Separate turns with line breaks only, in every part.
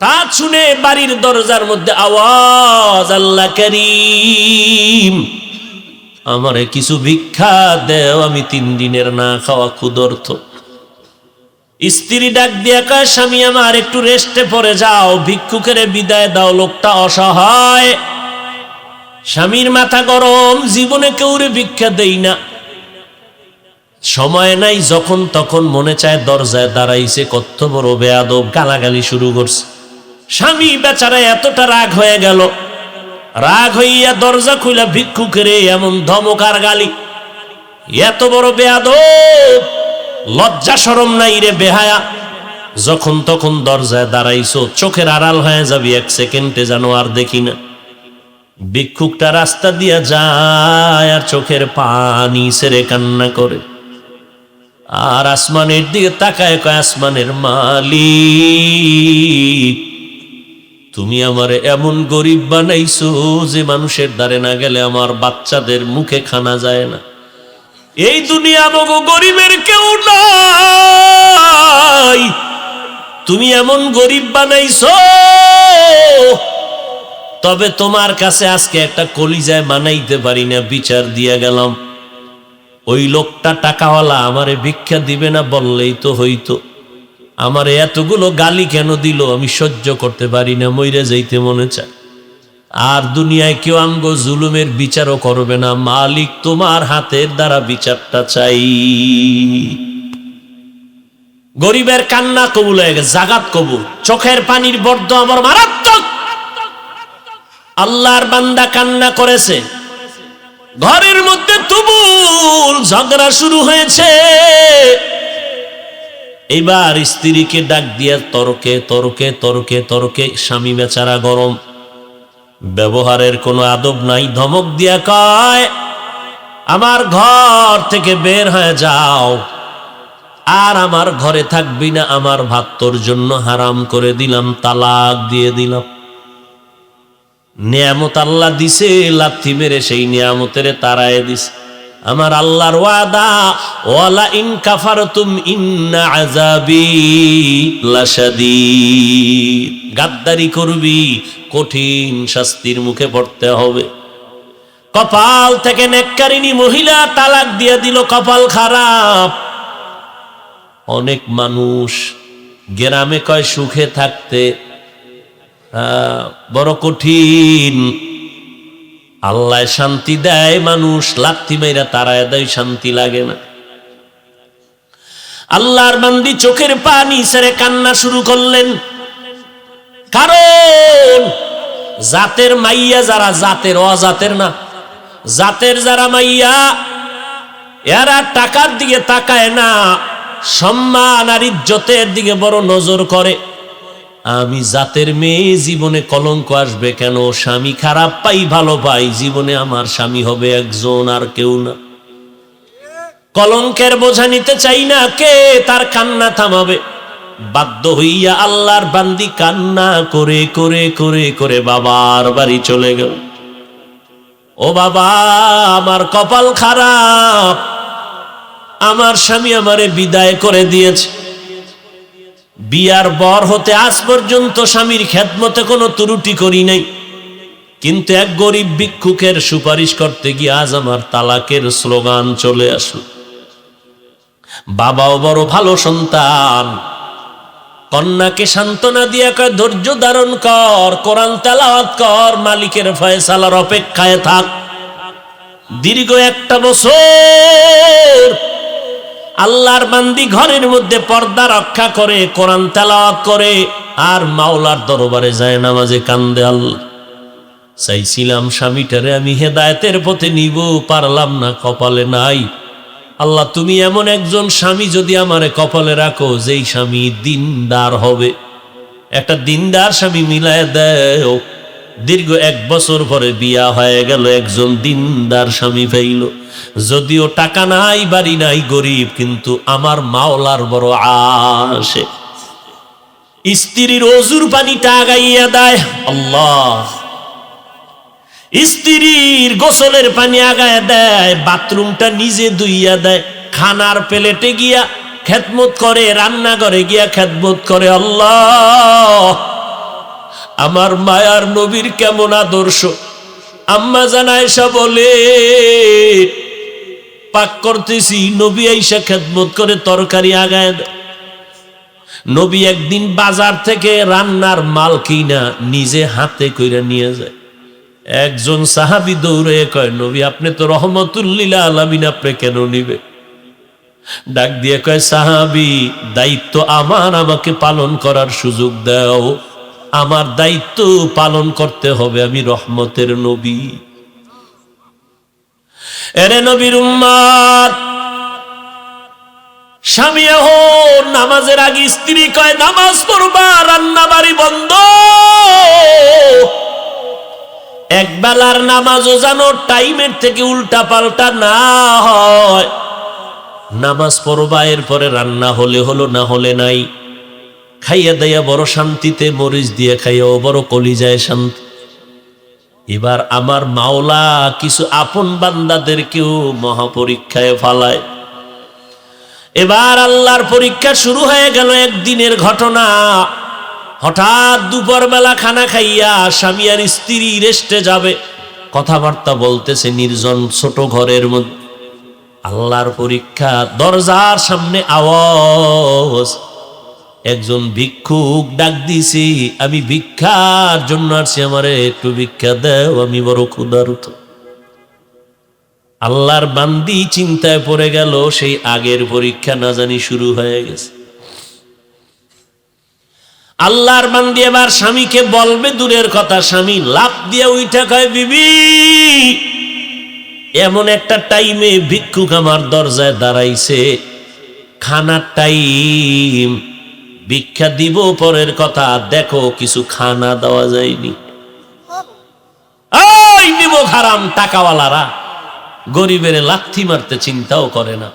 তা শুনে বাড়ির দরজার মধ্যে আওয়াজ, আল্লাহ করিম, আমারে কিছু ভিক্ষা দেও, আমি 3 দিনের না খাওয়া ক্ষুধার্ত। স্ত্রী ডাক দিয়া কয়, স্বামী আমার একটু রেস্টে পড়ে যাও, ভিক্ষুকের বিদায় দাও, লোকটা অসহায়। স্বামীর মাথা গরম, জীবনে কেউরে ভিক্ষা দেই না, সময় নাই, যখন তখন মনে চায় দরজায় দাঁড়াইছে, কত বড় বেয়াদব, গালাগালি শুরু করছে। স্বামী বেচারা এতটা রাগ হয়ে গেল, রাগ হইয়া দরজা খুইলা ভিক্ষুকের এমন ধমক আর গালি, এত বড় বেয়াদব, লজ্জা শরম নাই রে বেহায়া, যখন তখন দরজায় দাঁড়াইছো, চোখের আড়াল হয়ে যাবি, 1 সেকেন্ডে যেন আর দেখি না। ভিক্ষুকটা রাস্তা দিয়া যায় আর চোখের পানি ছেড়ে কান্না করে, আর আসমানের দিকে তাকায়, কয়, আসমানের মালিক, তুমি আমারে এমন গরিব বানাইছো যে মানুষের দ্বারে না গেলে আমার বাচ্চাদের মুখে খানা যায় না। এই দুনিয়া মগো গরিবের কেউ নাই, তুমি এমন গরিব বানাইছো, তবে তোমার কাছে আজকে একটা কলিজায় মানাইতে পারি না, বিচার দিয়া গেলাম। ওই লোকটা টাকাওয়ালা, আমারে ভিক্ষা দিবে না বললেই তো হইতো, আমারে এতগুলো গালি কেন দিল, আমি সহ্য করতে পারি না, মইরে যাইতে মনে চায়। আর দুনিয়ায় কেউ আমগো জুলুমের বিচারও করবে না, মালিক তোমার হাতের দ্বারা বিচারটা চাই। গরিবের কান্না কবুল হয়ে গেছে, জাগাত কবুল, চোখের পানির বর্দ আমার মারাত্মক। আল্লাহর বান্দা কান্না করেছে, ঘরের মধ্যে তুমুল ঝগড়া শুরু হয়েছে। এবার স্ত্রীকে ডাক দিয়া তর্কে তর্কে তর্কে তর্কে, স্বামী বেচারা গরম, ব্যবহারের কোনো আদব নাই, ধমক দিয়া কয়, আমার ঘর থেকে বের হয়ে যাও, আর আমার ঘরে থাকবি না, আমার ভাত তোর জন্য হারাম করে দিলাম, তালাক দিয়ে দিলাম। নিয়ামত আল্লাহ দিছে, লাথি মেরে সেই নিয়ামতের তাড়ায় দিছে। আমার আল্লাহর ওয়াদা, ওয়ালা ইন কাফারতুম ইন্না আযাবি লাশাদীদ, গাদ্দারি করবি, কঠিন শাস্তির মুখে পড়তে হবে। কপাল থেকে নেককারিনী মহিলা তালাক দিয়ে দিল, কপাল খারাপ। অনেক মানুষ গ্রামে কয় সুখে থাকতে, বড় কঠিন। আল্লাহ শান্তি দেয়, মানুষ লাথি মাইরা তাড়ায় দেয়, শান্তি লাগে না। আল্লাহর বান্দি চোখের পানি ছেড়ে কান্না শুরু করলেন, কারণ জাতের মাইয়া যারা, জাতের অজাতের না, জাতের যারা মাইয়া, এরা টাকার দিকে তাকায় না, সম্মান আর ইজ্জতের দিকে বড় নজর করে। আমি জাতের মেয়ে, জীবনে কলঙ্ক আসবে কেন, স্বামী খারাপ পাই ভালো পাই, জীবনে আমার স্বামী হবে একজন আর কেউ না। কলঙ্কের বোঝা নিতে চাই না, কে তার কান্না থামাবে? বাধ্য হইয়া আল্লাহর বান্দি কান্না করে করে করে করে বাবার বাড়ি চলে গেল। ও বাবা, আমার কপাল খারাপ, আমার স্বামী আমারে বিদায় করে দিয়েছে। বিয়ার বর হতে আজ পর্যন্ত স্বামীর খেদমতে কোনো ত্রুটি করি নাই, কিন্তু এক গরিব ভিক্ষুকের সুপারিশ করতে গিয়ে আজ আমার তালাকের স্লোগান চলে আসলো। বাবাও বড় ভালো সন্তান, কন্যাকে সান্ত্বনা দিয়া কয়, ধৈর্য ধারণ কর, কোরআন তেলাওয়াত কর, মালিকের ফয়সালার অপেক্ষায় থাক। দীর্ঘ 1টা বছর আল্লাহর বান্দি ঘরের মধ্যে পর্দা রক্ষা করে, কোরআন তেলাওয়াত করে, আর মাওলার দরবারে যায় নামাজে কান্দে। আল্লাহ, চাইছিলাম স্বামীটারে আমি হেদায়েতের পথে নিব, পারলাম না, কপালে নাই। আল্লাহ, তুমি এমন একজন স্বামী যদি আমারে কপালে রাখো, যেই স্বামী দিনদার হবে, একটা দিনদার স্বামী মিলায় দেও। দীর্ঘ 1 বছর পরে বিয়া হয়ে গেল, একজন দিনদার স্বামী পাইল। যদিও টাকা নাই, বাড়ি নাই, গরিব, কিন্তু আমার মাওলার বড় আশে। স্ত্রীর ওযুর পানিটা আগাইয়া দেয় আল্লাহ, স্ত্রীর গোসলের পানি আগায় দেয়, বাথরুমটা নিজে ধুইয়া দেয়, খানার প্লেটে গিয়া খেদমত করে, রান্নাঘরে গিয়া খেদমত করে। আল্লাহ, আমার মায়ার নবীর কেমন আদর্শ। আম্মা জান আয়েশা বলে, পাক করতেছি, নবী আয়েশা খেদমত করে তরকারি আগায় দেয়। নবী একদিন বাজার থেকে রান্নার মাল কিনা নিজে হাতে কইরা নিয়ে যায়। একজন সাহাবী দৌড়ে কয়, নবী আপনি তো রহমতুল লিল আলামিন, আপনি কেন নিবে? ডাক দিয়ে কয়, সাহাবী দায়িত্ব আমার, আমাকে পালন করার সুযোগ দাও। আমার দায়িত্ব পালন করতে হবে, আমি রহমতের নবী। এরে নবীর উম্মত, স্বামী নামাজের আগে স্ত্রী কয় নামাজ পড়বা, রান্না বাড়ি বন্ধ। এক বেলার নামাজও জানো টাইমের থেকে উল্টা পাল্টা না হয়। নামাজ পড়বা, এরপরে রান্না হলে হলো, না হলে নাই। খাইয়া দাইয়া বড় শান্তিতে, মরিচ দিয়ে খাইয়াও বড় কলিজায় শান্তি। এবার আমার মাওলা কিছু আপন বান্দাদেরকেও মহাপরীক্ষায় ফালায়। এবার আল্লাহর পরীক্ষা শুরু হয়ে গেল। একদিনের ঘটনা, হঠাৎ দুপুর বেলা খানা খাইয়া স্বামী আর স্ত্রী রেস্টে যাবে, কথাবার্তা বলতেছে নির্জন ছোট ঘরের মধ্যে। আল্লাহর পরীক্ষা, দরজার সামনে আওয়াজ, একজন ভিক্ষুক ডাক দিছি, আমি ভিক্ষার জন্য আসছি, আমারে একটু ভিক্ষা দাও, আমি বড় ক্ষুধার্ত। আল্লাহর বান্দি চিন্তায় পড়ে গেল, সেই আগের পরীক্ষা না জানি শুরু হয়ে গেছে। আল্লাহর বান্দি এবার স্বামীকে বলবে দূরের কথা, স্বামী লাফ দিয়ে উইঠা কয়, বিবি এমন একটা টাইমে ভিক্ষুক আমার দরজায় দাঁড়াইছে, খানার টাইম, ভিক্ষা দিব পরের কথা, দেখো কিছু খানা দেওয়া যায়নি। ওই নিব হারাম টাকাওয়ালারা গরিবের লাথি মারতে চিন্তাও করে না।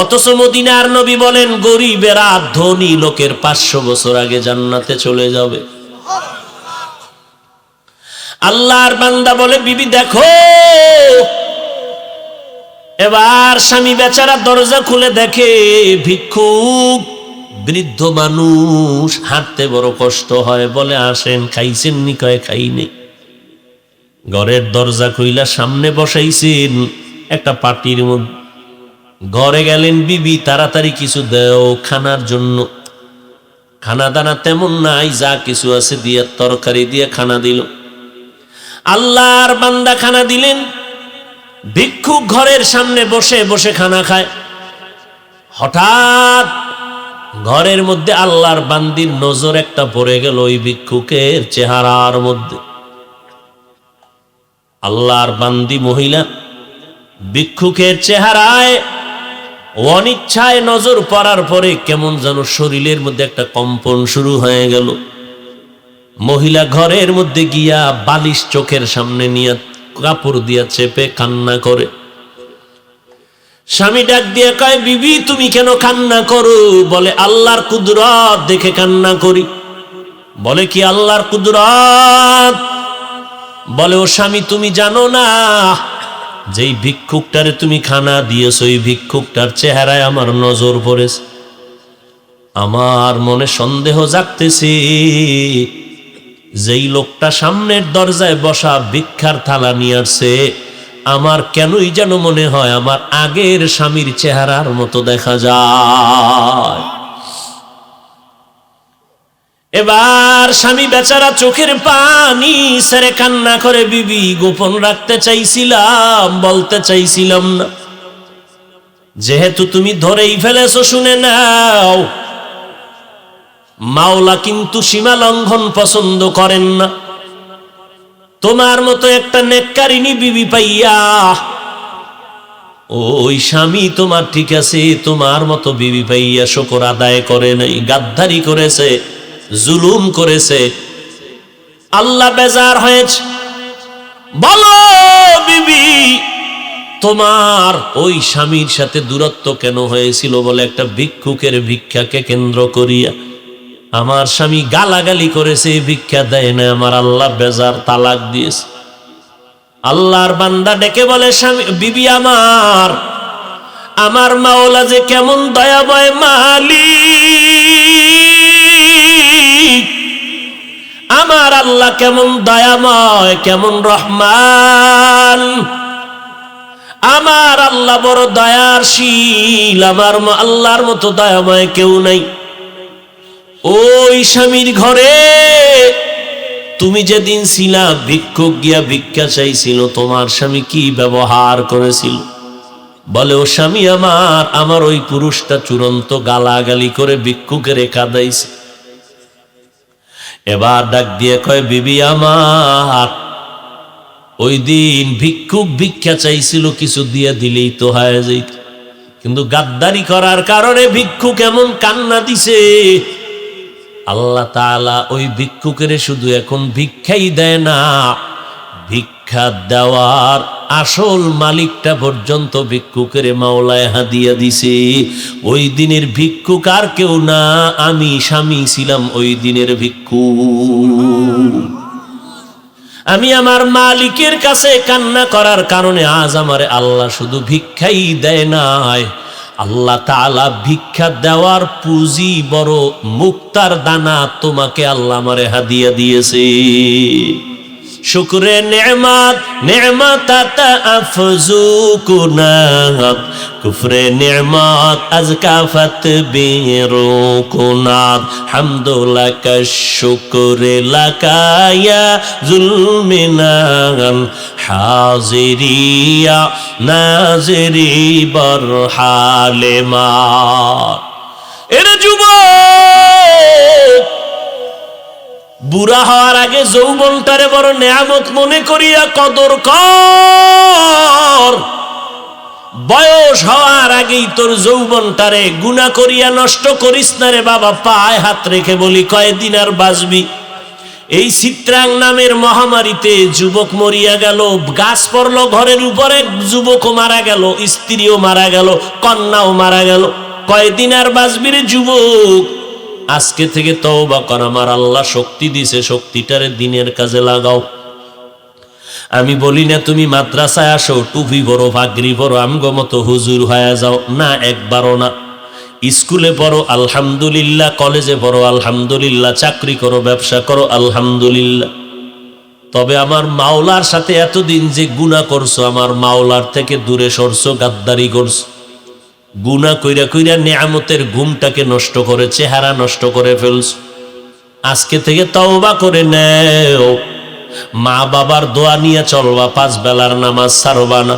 অথচ মদিনার নবী বলেন, গরিবেরা ধনী লোকের 500 বছর আগে জান্নাতে চলে যাবে। আল্লাহর বান্দা বলে, বিবি দেখো। এবার স্বামী বেচারা দরজা খুলে দেখে ভিক্ষুক, বৃদ্ধ মানুষ, হাঁটতে বড় কষ্ট হয়। বলে, আসেন, খাইছেন নি? কয়, খাই নেই। ঘরের দরজা খুইলা সামনে বসাইছেন একটা পাটির মধ্যে। ঘরে গেলেন, বিবি তাড়াতাড়ি কিছু দেও খানার জন্য। খানা দানা তেমন নাই, যা কিছু আছে দিয়ে তরকারি দিয়ে খানা দিল। আল্লাহর বান্দা খানা দিলেন। ভিক্ষুক ঘরের সামনে বসে বসে খানা খায়। হঠাৎ ঘরের মধ্যে আল্লাহর বান্দির নজর একটা পড়ে গেল ওই ভিক্ষুকের চেহারার মধ্যে। আল্লাহর বান্দি মহিলা ভিক্ষুকের চেহারায় অনিচ্ছায় নজর পড়ার পরে কেমন যেন শরীরের মধ্যে একটা কম্পন শুরু হয়ে গেল। মহিলা ঘরের মধ্যে গিয়া বালিশ চোখের সামনে নিয়ে কাপড় দিয়া চেপে কান্না করে। স্বামী ডাক দিয়ে কয়, বিবি তুমি কেন কান্না করো? বলে, আল্লাহর কুদরত দেখে কান্না করি। বলে, কি আল্লাহর কুদরত? বলে, ও স্বামী তুমি জানো না, যেই ভিক্ষুকটারে তুমি খানা দিয়েছ ওই ভিক্ষুকটার চেহারায় আমার নজর পড়েছে। আমার মনে সন্দেহ জাগতেছে, যেই লোকটা সামনের দরজায় বসা ভিক্ষার থালা নিয়ে আসছে, আমার কেনই যেন মনে হয় আমার আগের স্বামীর চেহারার মতো দেখা যায়। এবার স্বামী বেচারা চোখের পানি ছেড়ে কান্না করে, বিবি গোপন রাখতে চাইছিলাম, বলতে চাইছিলাম না, যেহেতু তুমি ধরেই ফেলেছো শুনে নাও, মাওলা কিন্তু সীমা লঙ্ঘন পছন্দ করেন না। তোমার মতো একটা নেককারিনী বিবি পাইয়া ওই স্বামী তোমার ঠিক আছে, তোমার মতো বিবি পাইয়া শুকর আদায় করে নাই, গাদ্দারি করেছে, জুলুম করেছে। আল্লাহ বেজার হয়েছে। বলো বিবি, তোমার ওই স্বামীর সাথে দূরত্ব কেন হয়েছিল? বলে, একটা ভিক্ষুকের ভিক্ষাকে কেন্দ্র করিয়া আমার স্বামী গালাগালি করেছে, ভিক্ষা দেয় না, আমার আল্লাহ বেজার, তালাক দিয়েছে। আল্লাহর বান্দা ডেকে বলে, স্বামী বিবি আমার মাওলা যে কেমন দয়াময় মালিক, আমার আল্লাহ কেমন দয়াময়, কেমন রহমান। আমার আল্লাহ বড় দয়াশীল, আমার আল্লাহর মতো দয়াময় কেউ নাই। ওই স্বামীর ঘরে তুমি যেদিন ছিলা, ভিক্ষুক গিয়া ভিক্ষা চাইছিল, তোমার স্বামী কি ব্যবহার করেছিল? বলে, ও স্বামী আমার ওই পুরুষটা চূড়ান্ত গালাগালি করে ভিক্ষুকের কাঁদাইছে। এবার ডাক দিয়ে কয়, বিবি আমার, ওই দিন ভিক্ষুক ভিক্ষা চাইছিল, কিছু দিয়ে দিলেই তো হয়ে যাইত, কিন্তু গাদ্দারি করার কারণে ভিক্ষুক এমন কান্না দিছে, আল্লাহ তাআলা ওই ভিক্ষুকের শুধু এখন ভিক্ষাই দেয় না, ভিক্ষা দেওয়ার আসল মালিকটা পর্যন্ত ভিক্ষুকের মাওলায় হাদিয়া দিছে। ওই দিনের ভিক্ষুক আর কেউ না, আমি স্বামী ছিলাম ওই দিনের ভিক্ষুক। আমি আমার মালিকের কাছে কান্না করার কারণে আজ আমারে আল্লাহ শুধু ভিক্ষাই দেয় নাই, আল্লাহ তাআলা ভিক্ষা দেওয়ার পুঁজি বড় মুক্তার দানা তোমাকে আল্লাহ আমারে হাদিয়া দিয়েছে। শুকরে নেমাত নেমাত আফজু কুনাত, কুফরে নেমাত আজকাফত বেরো কুনাত, হামদুলাকা শুকরে লাকায়া জুলমিনান, হাজিরিয়া নাজিরি বরহালেমা। এর যুবক, বুড়া হওয়ার আগে যৌবনটারে বড় নেয়ামত মনে করিয়া কদর কর। বয়স হওয়ার আগেই তোর যৌবনটারে গুনাহ করিয়া নষ্ট করিস না রে বাবা। পায়ে হাত রেখে বলি, কয়দিন আর বাঁচবি? এই চিত্রাং নামের মহামারীতে যুবক মরিয়া গেল, গাছ পড়লো ঘরের উপরে, যুবকও মারা গেল, স্ত্রীও মারা গেল, কন্যাও মারা গেল। কয়দিন আর বাঁচবি রে যুবক? আজকে থেকে তওবা কর। আমার আল্লাহ শক্তি দিছে, শক্তিটারে দিনের কাজে লাগাও। আমি বলি না তুমি মাদ্রাসায় আসো, টুপি পরো, পাগড়ি পরো, আমগো মতো হুজুর হয়ে যাও, না, একবারও না। স্কুলে পড়ো আলহামদুলিল্লাহ, কলেজে পড়ো আলহামদুলিল্লাহ, চাকরি করো, ব্যবসা করো আলহামদুলিল্লাহ। তবে আমার মাওলার সাথে এতদিন যে গুনাহ করছো, আমার মাওলার থেকে দূরে সরছো, গাদ্দারি করছো, গুনাহ কইরা কইরা নেয়ামতের ঘুমটাকে নষ্ট করে, চেহারা নষ্ট করে ফেলছো। আজকে থেকে তওবা করে নেও, মা বাবার দোয়া নিয়ে চলবা, 5 বেলার নামাজ ছাড়বা না।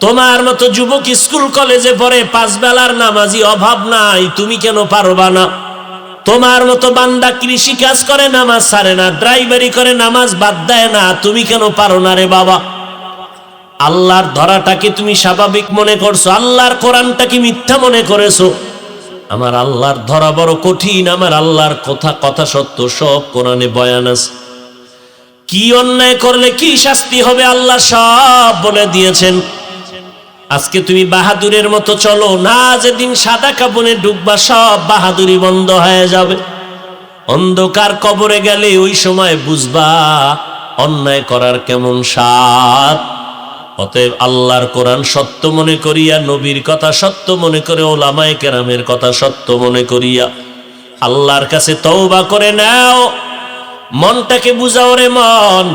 তোমার মতো যুবক স্কুল কলেজে পড়ে, 5 বেলার নামাজি অভাব নাই, তুমি কেন পারবা না? তোমার মতো বান্দা কৃষি কাজ করে, নামাজ ছাড়ে না, ড্রাইভারি করে, নামাজ বাদ দেয় না, তুমি কেন পারো না রে বাবা? আল্লাহর ধরাটাকে তুমি স্বাভাবিক মনে করছো, আল্লাহর কোরআনটাকে মিথ্যা মনে করেছো। আমার আল্লাহর ধরা বড় কঠিন, আমার আল্লাহর কথা সত্য, সব কোরআনে বয়ান আছে। কি অন্যায় করলে কি শাস্তি হবে আল্লাহ সব বলে দিয়েছেন। আজকে তুমি বাহাদুরের মতো চলো না, যেদিন সাদা কাপড়ে ডুববা সব বাহাদুরি বন্ধ হয়ে যাবে। অন্ধকার কবরে গেলে ওই সময় বুঝবা অন্যায় করার কেমন স্বাদ। অতএব আল্লাহর কোরআন সত্য মনে করিয়া, নবীর কথা সত্য মনে করে, ওলামায়ে কেরামের কথা সত্য মনে করিয়া আল্লাহর কাছে তওবা করে নাও। মনটাকে বুঝাও রে মন।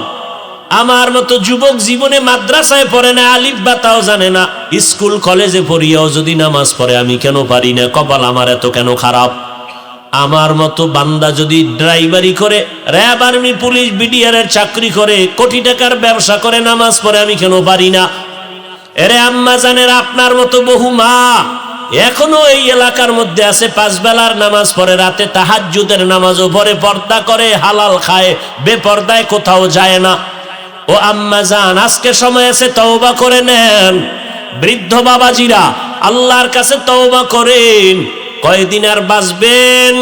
আমার মতো যুবক জীবনে মাদ্রাসায় পড়ে না, আলিফ বা তাও জানে না, স্কুল কলেজে পড়িয়াও যদি নামাজ পড়ে, আমি কেন পারি না? কপাল আমার এত কেন খারাপ? আমার মতো বান্দা যদি ড্রাইভারি করে, র্যাব, আর্মি, পুলিশ, বিডিআর এর চাকরি করে, কোটি টাকার ব্যবসা করে, নামাজ পড়ে, আমি কেন পারি না? এরে আম্মা জানের, আপনার মতো বহু মা এখনো এই এলাকার মধ্যে আছে, 5 বেলার নামাজ পড়ে, রাতে তাহাজ্জুদের নামাজও পড়ে, পর্দা করে, হালাল খায়, বেপর্দায় কোথাও যায় না। ও আম্মা জান, আজকে সময় আছে, তওবা করে নেন। বৃদ্ধ বাবাজিরা, আল্লাহর কাছে তওবা করেন। কয়দিন আর বাঁচবেন?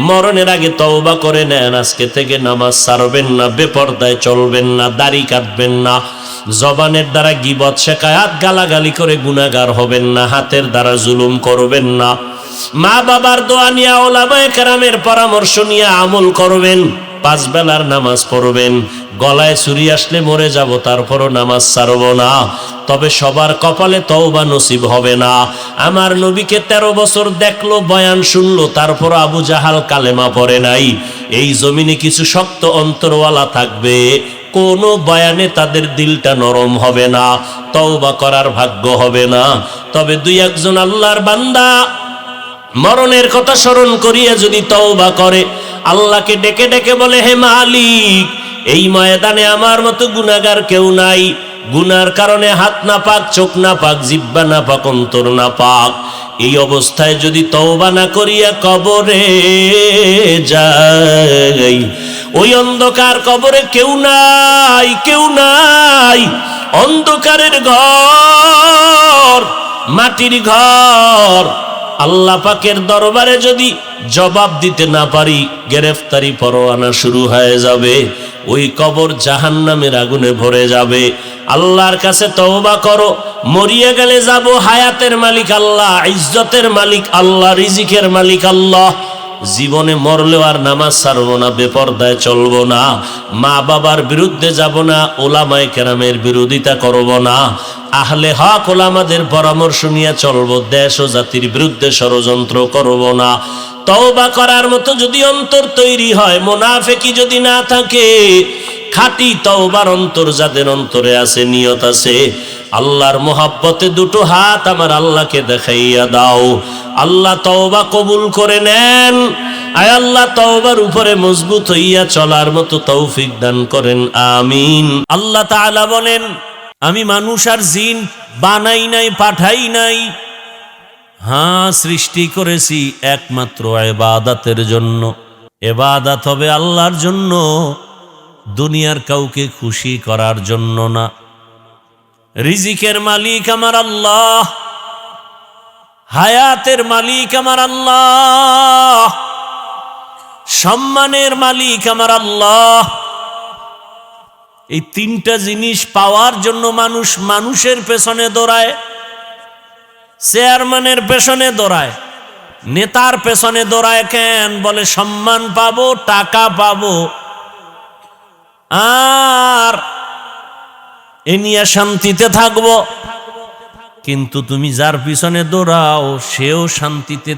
মরণের আগে তওবা করে নেন। আজকে থেকে নামাজ ছাড়বেন না, বেপর্দায় চলবেন না, দাড়ি কাটবেন না, জবানের দ্বারা গীবত, শিকায়াত, গালাগালি করে গুনাহগার হবেন না, হাতের দ্বারা জুলুম করবেন না, মা বাবার দোয়া নিয়ে, ওলামায়ে কেরামের পরামর্শ নিয়ে আমল করবেন, 5 বেলার নামাজ পড়বেন। গলায় ছুরি আসলে মরে যাব, তারপরও নামাজ ছাড়ব না। তবে সবার কপালে তওবা নসিব হবে না। আমার নবীকে 13 বছর দেখলো, বয়ান শুনলো, তারপর আবু জাহাল কালেমা পড়ে নাই। এই জমিনে কিছু শক্ত অন্তরওয়ালা থাকবে, কোনো বয়ানে তাদের দিলটা নরম হবে না, তওবা করার ভাগ্য হবে না। তবে দুই একজন আল্লাহর বান্দা মরণের কথা স্মরণ করিয়া যদি তওবা করে, আল্লাহকে ডেকে ডেকে বলে, হে মালিক, এই ময়দানে আমার মতো গুনাহগার কেউ নাই। গুনার কারণে হাত না পাক, চোখ না পাক, জিহ্বা না পাক, অন্তর না পাক। এই অবস্থায় যদি তওবা না করিয়া কবরে যাই, ওই অন্ধকার কবরে কেউ নাই, কেউ নাই। অন্ধকারের ঘর, মাটির ঘর, আল্লাহ পাকের দরবারে যদি জবাব দিতে না পারি, গ্রেফতারি পরোয়ানা শুরু হয়ে যাবে। ওই কবর জাহান্নামের আগুনে ভরে যাবে। আল্লাহর কাছে তওবা করো, মরিয়া গেলে যাব, হায়াতের মালিক আল্লাহ, ইজ্জতের মালিক আল্লাহ, রিজিকের মালিক আল্লাহ। জীবনে মরলেও আর নামাজ ছাড়বো না, বেপরদায় চলবো না, মা বাবার বিরুদ্ধে যাব না, ওলামায়ে কেরামের বিরোধিতা করব না, আহলে হক ওলামাদের পরামর্শ নিয়ে চলবো, দেশ ও জাতির বিরুদ্ধে ষড়যন্ত্র করব না। তওবা করার মতো যদি অন্তর তৈরি হয়, মুনাফিকি যদি না থাকে, খাঁটি তওবার অন্তর যাদের অন্তরে আছে, নিয়ত আছে, আল্লাহর মোহাব্বতে দুটো হাত আমার আল্লাহকে দেখাইয়া দাও। আল্লাহ তওবা কবুল করে নেন। আয় আল্লাহ, তওবার উপরে মজবুত হইয়া চলার মতো তৌফিক দান করেন, আমিন। আল্লাহ তাআলা বলেন, আমি মানুষ আর জিন বানাই নাই, পাঠাই নাই। হ্যাঁ, সৃষ্টি করেছি একমাত্র ইবাদতের জন্য। ইবাদত হবে আল্লাহর জন্য, দুনিয়ার কাউকে খুশি করার জন্য না। রিজিকের মালিক আমার আল্লাহ, হায়াতের মালিক আমার আল্লাহ, সম্মানের মালিক আমার আল্লাহ। এই তিনটা জিনিস পাওয়ার জন্য মানুষ মানুষের পেছনে দৌড়ায়, চেয়ারম্যানের পেছনে দৌড়ায়, নেতার পেছনে দৌড়ায়। কেন? বলে সম্মান পাবো, টাকা পাবো, আর এ নিয়ে শান্তিতে থাকবো। কিন্তু তুমি যার পিছনে দৌড়াও, সেও শান্তিতে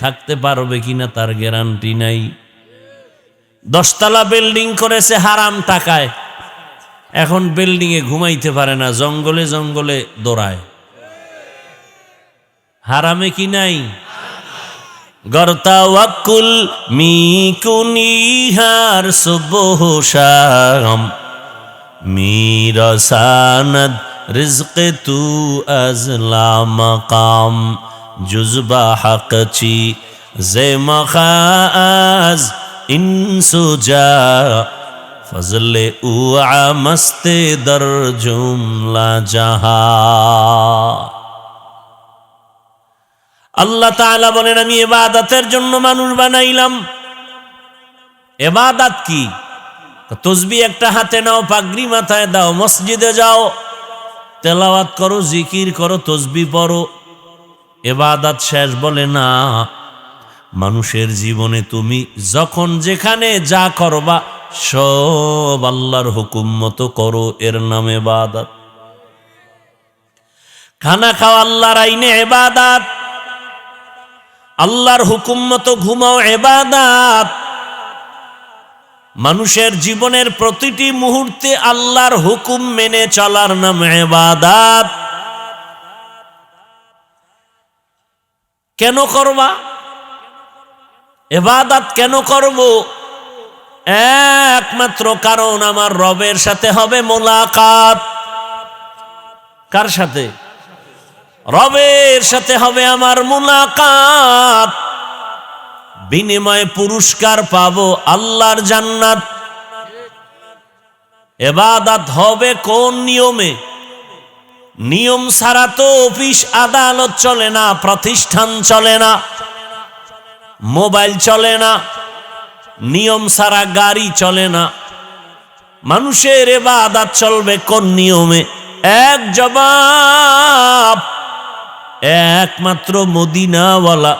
থাকতে পারবে কিনা তার গ্যারান্টি নাই। 10 তলা বিল্ডিং করেছে হারাম টাকায়, এখন বিল্ডিং এ ঘুমাইতে পারে না, জঙ্গলে জঙ্গলে দৌড়ায়। হারামে কি নাই? গরতাওয়াক্কুল মিকুনিহার সুবহ শাম মিরসানদ রিজক তু আজলা মাকাম জুজবা হকচি জে মখাজ ইনসুজা ফজলে উ আমস্তে দর জুমলা জাহা। আল্লাহ তাআলা বলেন, আমি ইবাদতের জন্য মানুষ বানাইলাম। ইবাদত কি? তসবিহ একটা হাতে নাও, পাগড়ি মাথায় দাও, মসজিদে যাও, তেলাওয়াত করো, জিকির করো, তসবিহ পড়ো, ইবাদত শেষ? বলে না। মানুষের জীবনে তুমি যখন যেখানে যা করবা সব আল্লাহর হুকুম মতো করো, এর নাম ইবাদত। খানা খাও আল্লাহর আইনে, ইবাদত। আল্লাহর হুকুম মতো ঘুমাও, ইবাদত। মানুষের জীবনের প্রতিটি মুহূর্তে আল্লাহর হুকুম মেনে চলার নাম ইবাদত। কেন করবা ইবাদত? কেন করব? একমাত্র কারণ, আমার রবের সাথে হবে মোলাকাত। কার সাথে? রবের সাথে হবে আমার মুলাকাত। বিনিময়ে পুরস্কার পাবো আল্লাহর জান্নাত। ইবাদত হবে কোন নিয়মে? নিয়ম ছাড়া তো অফিস আদালত চলে না, প্রতিষ্ঠান চলে না, মোবাইল চলে না, নিয়ম ছাড়া গাড়ি চলে না। মানুষের ইবাদত চলবে কোন নিয়মে? এক জবাব, একমাত্র মদিনাওয়ালা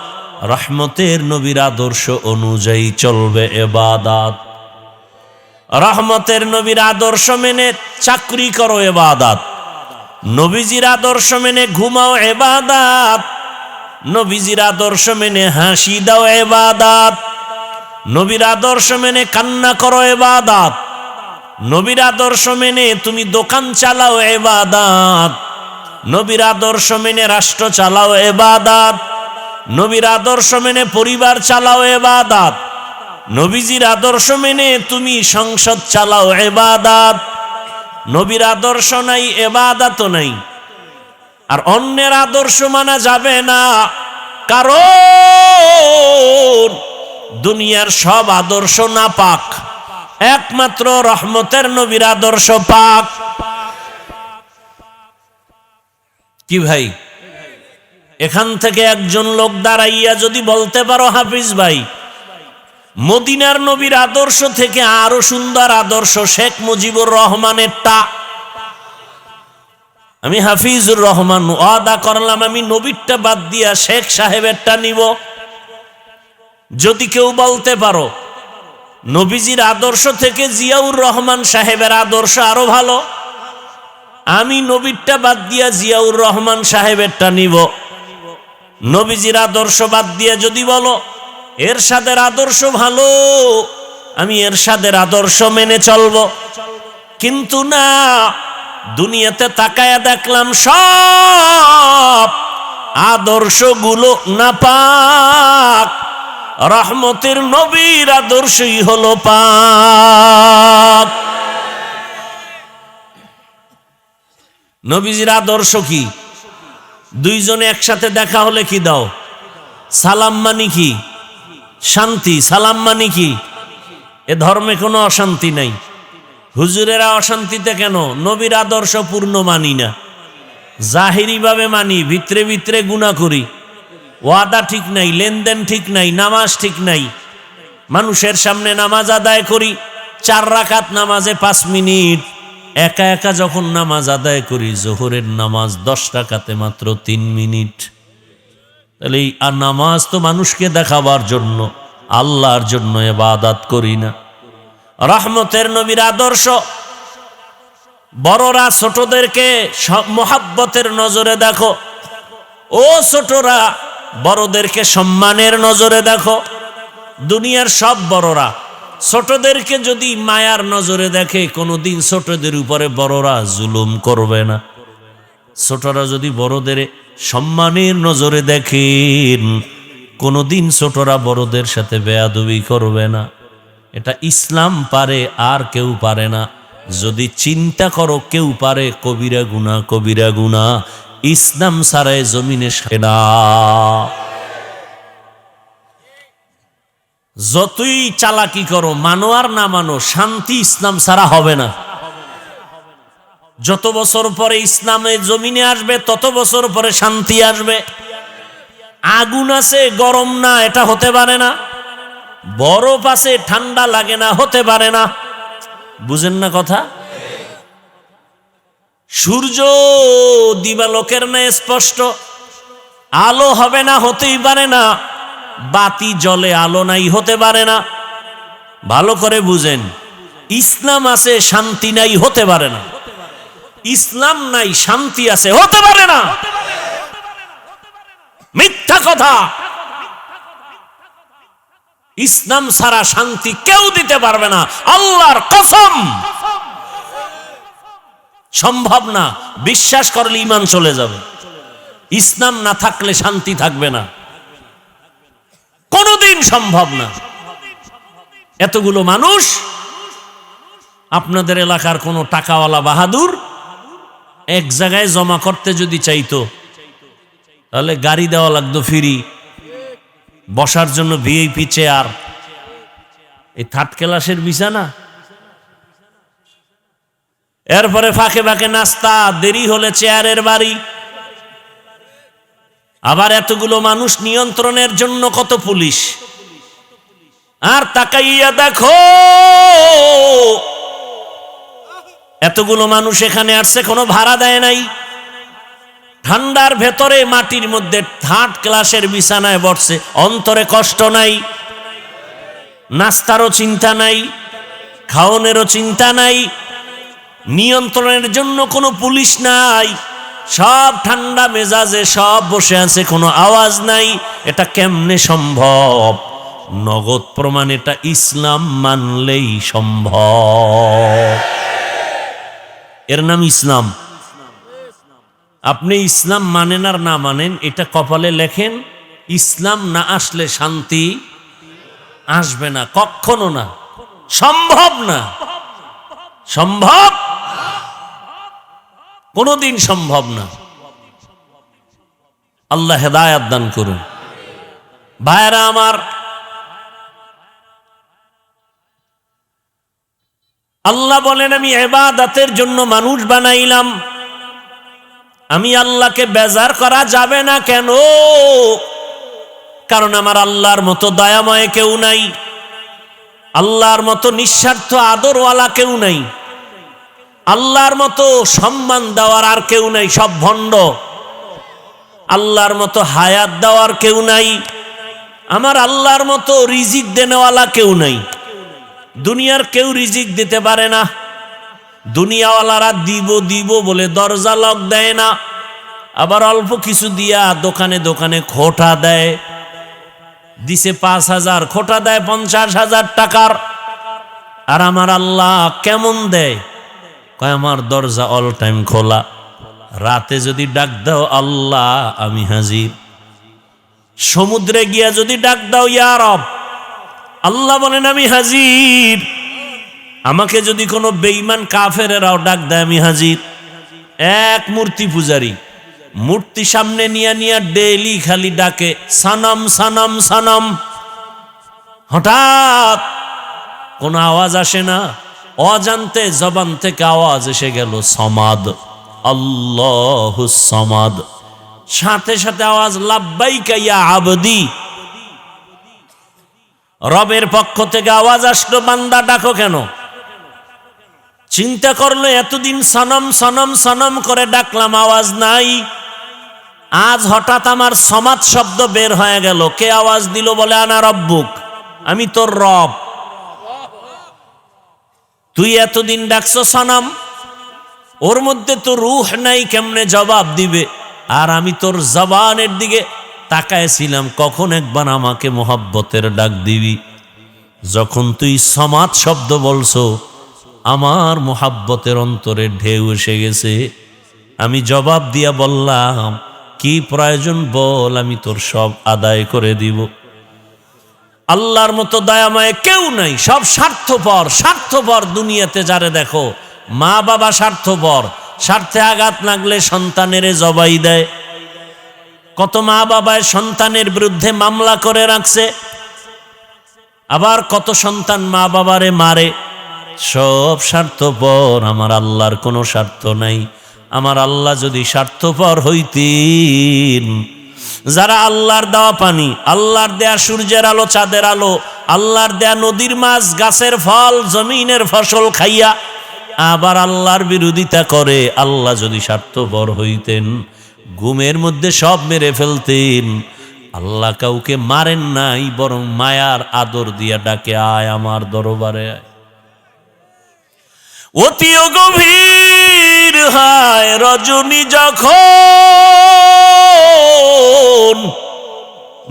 রহমতের নবীর আদর্শ অনুযায়ী চলবে ইবাদত। রহমতের নবীর আদর্শ মেনে চাকরি করো ইবাদত, নবীজির আদর্শ মেনে ঘুমাও ইবাদত, নবীজির আদর্শ মেনে হাসি দাও ইবাদত, নবীর আদর্শ মেনে কান্না করো ইবাদত, নবীর আদর্শ মেনে তুমি দোকান চালাও ইবাদত, নবীর আদর্শ মেনে রাষ্ট্র চালাও ইবাদত, নবীর আদর্শ মেনে পরিবার চালাও ইবাদত, নবীজির আদর্শ মেনে তুমি সংসদ চালাও ইবাদত। নবীর আদর্শ নাই ইবাদতও নাই। আর অন্যের আদর্শ মানা যাবে না, কারণ দুনিয়ার সব আদর্শ নাপাক, একমাত্র রহমতের নবীর আদর্শ পাক। কি ভাই, এখান থেকে একজন লোক দাঁড়াইয়া যদি বলতে পারো হাফিজ ভাই, মদিনার নবীর আদর্শ থেকে আরো সুন্দর আদর্শ শেখ মুজিবুর রহমানেরটা, আমি হাফিজুর রহমান ওয়াদা করলাম আমি নবীরটা বাদ দিয়া শেখ সাহেবেরটা নিব। যদি কেউ বলতে পারো নবীজির আদর্শ থেকে জিয়াউর রহমান সাহেবের আদর্শ আরো ভালো, আমি নবীরটা বাদ দিয়া জিয়াউর রহমান সাহেবেরটা নিব। নবীজির আদর্শ বাদ দিয়া যদি বলো এরশাদের আদর্শ ভালো, আমি এরশাদের আদর্শ মেনে চলবো। কিন্তু না, দুনিয়াতে তাকায়া দেখলাম সব আদর্শগুলো নাপাক, রহমতের নবীর আদর্শই হলো পাক। নবীজির আদর্শ কি? দুইজনে একসাথে দেখা হলে কি দাও? সালাম মানে কি? শান্তি। সালাম মানে কি? এ ধর্মে কোনো অশান্তি নাই। হুজুরেরা অশান্তিতে কেন? নবীর আদর্শ পূর্ণ মানি না, জাহিরি ভাবে মানি, ভিতরে ভিতরে গুনাহ করি, ওয়াদা ঠিক নাই, লেনদেন ঠিক নাই, নামাজ ঠিক নাই। মানুষের সামনে নামাজ আদায় করি 4 রাকাত নামাজে 5 মিনিট, একা একা যখন নামাজ আদায় করি জোহরের নামাজ 10 রাকাতে মাত্র 3 মিনিট। তাহলে এই নামাজ তো মানুষকে দেখাবার জন্য, আল্লাহর জন্য ইবাদত করি না। রহমতের নবীর আদর্শ, বড়রা ছোটদেরকে মোহাব্বতের নজরে দেখো, ও ছোটরা বড়দেরকে সম্মানের নজরে দেখো। দুনিয়ার সব বড়রা ছোটদেরকে যদি মায়ার নজরে দেখে, কোনোদিন ছোটদের উপরে বড়রা জুলুম করবে না। ছোটরা যদি বড়দের সম্মানের নজরে দেখেন, কোনোদিন ছোটরা বড়দের সাথে বেয়াদবি করবে না। এটা ইসলাম পারে, আর কেউ পারে না। যদি চিন্তা করো কেউ পারে কবিরা গুনাহ, কবিরা গুনাহ ইসলাম ছাড়াই জমিনে না। যতই চালাকি করো, মানো আর না মানো, শান্তি ইসলাম ছাড়া হবে না। যত বছর পরে ইসলামের জমিনে আসবে তত বছর পরে শান্তি আসবে। আগুন আছে গরম না, এটা হতে পারে না। বরফ আছে ঠান্ডা লাগে না, হতে পারে না। বুঝেন না কথা? সূর্য দিবালোকের ন্যায় স্পষ্ট, আলো হবে না, হতেই পারে না। বাতি জ্বলে, আলো নাই, হতে পারে না। ভালো করে বুঝেন, ইসলাম আছে শান্তি নাই, হতে পারে না। ইসলাম নাই শান্তি আছে, হতে পারে না। মিথ্যা কথা। ইসলাম ছাড়া শান্তি কেউ দিতে পারবে না, আল্লাহর কসম সম্ভব না। বিশ্বাস করলে ঈমান চলে যাবে। ইসলাম না থাকলে শান্তি থাকবে না, কোনোদিন সম্ভব না। এতগুলো মানুষ, আপনাদের এলাকার কোনো টাকাওয়ালা বাহাদুর এক জায়গায় জমা করতে যদি চাইতো, তাহলে গাড়ি দেওয়া লাগতো ফ্রি, বসার জন্য ভিআইপি চেয়ার, এই 3rd ক্লাসের বিছানা, এরপরে ফাঁকে ফাঁকে নাস্তা, দেরি হলে চেয়ারের বাড়ি। আবার এতগুলো মানুষ নিয়ন্ত্রণের জন্য কত পুলিশ। আর তাকাইয়া দেখো, এতগুলো মানুষ এখানে আসছে, কোনো ভাড়া দেয় নাই। ঠান্ডার ভেতরে মাটির মধ্যে 3rd ক্লাসের বিছানায় বসছে, অন্তরে কষ্ট নাই, নাস্তারও চিন্তা নাই, খাওয়ানোরও চিন্তা নাই, নিয়ন্ত্রণের জন্য কোনো পুলিশ নাই, সব ঠান্ডা মেজাজে সব বসে আছে, কোনো আওয়াজ নাই। এটা কেমনে সম্ভব? নগদ প্রমাণ, এটা ইসলাম মানলেই সম্ভব। এর নাম ইসলাম। আপনি ইসলাম মানেন আর না মানেন, এটা কপালে লেখেন। ইসলাম না আসলে শান্তি আসবে না, কখনো না, সম্ভব না, সম্ভব কোনদিন সম্ভব না। আল্লাহ হেদায়েত দান করুন। ভাইরা আমার, আল্লাহ বলেন আমি ইবাদতের জন্য মানুষ বানাইলাম। আমি আল্লাহকে বেজার করা যাবে না কেন? কারণ আমার আল্লাহর মতো দয়াময় কেউ নাই, আল্লাহর মতো নিঃস্বার্থ আদরওয়ালা কেউ নাই, আল্লাহর মতো সম্মান দেওয়ার আর কেউ নাই, সব ভণ্ড। আল্লাহর মতো হায়াত দেওয়ার কেউ নাই, আমার আল্লাহর মতো রিজিক দেনেওয়ালা কেউ নাই। দুনিয়ার কেউ রিজিক দিতে পারে না। দুনিয়াওয়ালারা দিব দিব বলে দরজা লক দেয় না, আবার অল্প কিছু দিয়া দোকানে দোকানে খোটা দেয়। দিছে 5,000, খোটা দেয় 50,000 টাকার। আর আমার আল্লাহ কেমন দেয়? কয় আমার দরজা অল টাইম খোলা, রাতে যদি ডাক দাও আল্লাহ আমি হাজির। সমুদ্রে গিয়া যদি ডাক দাও ইয়া রব, আল্লাহ বলেন আমি হাজির। আমাকে যদি কোনো বেঈমান কাফেরেরাও ডাক দেয় আমি হাজির। এক মূর্তি পূজারী মূর্তি সামনে নিয়া নিয়া ডেইলি খালি ডাকে সানাম সানাম সানাম। হঠাৎ কোনো আওয়াজ আসে না, অজান্তে জবান থেকে আওয়াজ এসে গেল সমাদ, আল্লাহুস সমাদ। সাথে সাথে আওয়াজ লাব্বাইকা ইয়া আবদি। রবের পক্ষ থেকে আওয়াজ আসলো বান্দা ডাকো কেন? চিন্তা করলো এতদিন সনম সনম সনম করে ডাকলাম, আওয়াজ নাই। আজ হঠাৎ আমার সমাদ শব্দ বের হয়ে গেল। কে আওয়াজ দিল? বলে আনা রব্বুক, আমি তোর রব। তুই এতদিন ডাকছো সনম, ওর মধ্যে তো রূহ নাই, কেমনে জবাব দিবে? আর আমি তোর জবানের দিকে তাকায়ছিলাম, কখন একবার আমাকে মোহাব্বতের ডাক দিবি। যখন তুই সমাদ শব্দ বলছো, আমার মোহাব্বতের অন্তরে ঢেউ এসে গেছে। আমি জবাব দিয়া বললাম, কি প্রয়োজন বল, আমি তোর সব আদায় করে দিব। আল্লাহর মতো দয়াময় কেউ নাই, সব স্বার্থপর। স্বার্থপর দুনিয়াতে যারে দেখো, মা বাবা স্বার্থপর, স্বার্থে আঘাত লাগলে সন্তানেরে জবাই দেয়। কত মা বাবায় সন্তানের বিরুদ্ধে মামলা করে রাখছে, আবার কত সন্তান মা বাবারে মারে। সব স্বার্থপর, আমার আল্লাহর কোনো স্বার্থ নাই। আমার আল্লাহ যদি স্বার্থপর হইতেন, যারা আল্লাহর দেওয়া পানি, আল্লাহর দেয়া সূর্যের আলো, চাঁদের আলো, আল্লাহর দেয়া নদীর মাছ, গাছের ফল, জমিনের ফসল খাইয়া আবার আল্লাহর বিরোধিতা করে, আল্লাহ যদি স্বার্থপর হইতেন, ঘুমের মধ্যে সব মেরে ফেলতেন। আল্লাহ কাউকে মারেন নাই, বরং মায়ার আদর দিয়া ডাকে, আয় আমার দরবারে আয়। অতি গভীর হয় রজনী যখন,